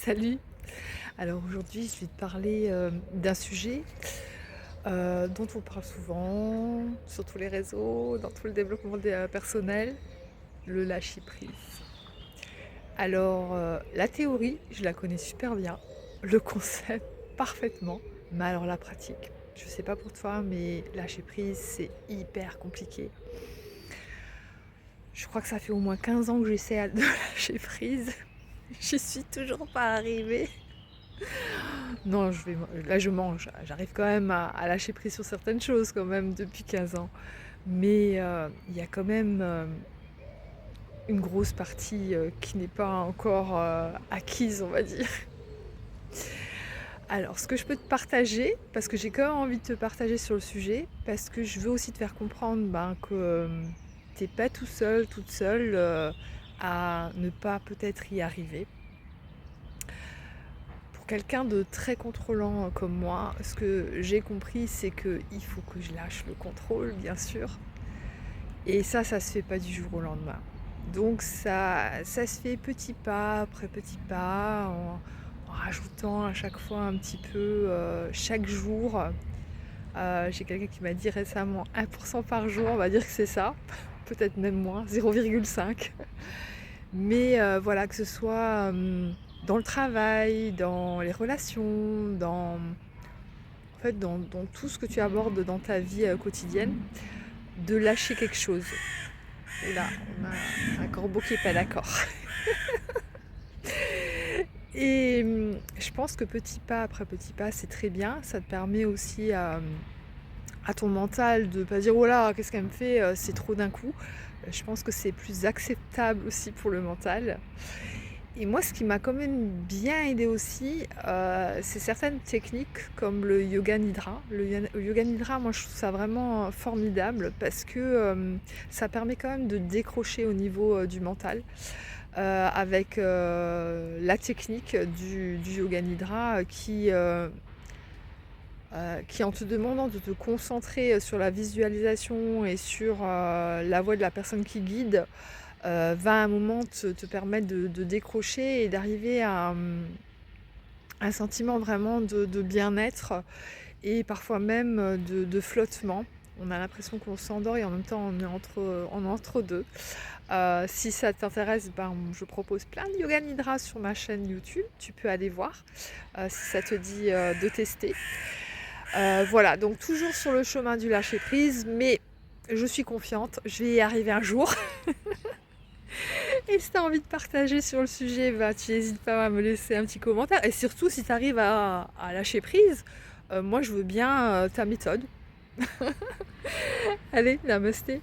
Salut! Alors aujourd'hui, je vais te parler d'un sujet dont on parle souvent sur tous les réseaux, dans tout le développement personnel, le lâcher prise. Alors, la théorie, je la connais super bien, le concept parfaitement, mais alors la pratique, je sais pas pour toi, mais lâcher prise, c'est hyper compliqué. Je crois que ça fait au moins 15 ans que j'essaie de lâcher prise. J'y suis toujours pas arrivée. Non, là je mange. J'arrive quand même à lâcher prise sur certaines choses quand même depuis 15 ans. Mais il y a quand même une grosse partie qui n'est pas encore acquise, on va dire. Alors, ce que je peux te partager, parce que j'ai quand même envie de te partager sur le sujet, parce que je veux aussi te faire comprendre que t'es pas tout seul, toute seule à ne pas peut-être y arriver. Pour quelqu'un de très contrôlant comme moi, ce que j'ai compris, c'est qu'il faut que je lâche le contrôle, bien sûr. Et ça se fait pas du jour au lendemain. Donc ça se fait petit pas après petit pas, en rajoutant à chaque fois un petit peu chaque jour. J'ai quelqu'un qui m'a dit récemment 1% par jour, on va dire que c'est ça, peut-être même moins, 0,5. Mais voilà, que ce soit dans le travail, dans les relations, dans tout ce que tu abordes dans ta vie quotidienne, de lâcher quelque chose. Oula, on a un corbeau qui n'est pas d'accord. Et je pense que petit pas après petit pas, c'est très bien. Ça te permet aussi à ton mental de ne pas dire oh là, qu'est-ce qu'elle me fait, c'est trop d'un coup. Je pense que c'est plus acceptable aussi pour le mental. Et moi, ce qui m'a quand même bien aidé aussi, c'est certaines techniques comme le yoga nidra. Le yoga nidra, moi, je trouve ça vraiment formidable parce que ça permet quand même de décrocher au niveau du mental avec la technique du yoga nidra qui, en te demandant de te concentrer sur la visualisation et sur la voix de la personne qui guide, va à un moment te permettre de décrocher et d'arriver à un sentiment vraiment de bien-être et parfois même de flottement. On a l'impression qu'on s'endort et en même temps on est entre deux. Si ça t'intéresse, je propose plein de yoga nidra sur ma chaîne YouTube. Tu peux aller voir si ça te dit de tester. Voilà, donc toujours sur le chemin du lâcher prise, mais je suis confiante, je vais y arriver un jour. Et si tu as envie de partager sur le sujet, tu n'hésites pas à me laisser un petit commentaire. Et surtout, si tu arrives à lâcher prise, moi je veux bien ta méthode. Allez, namasté.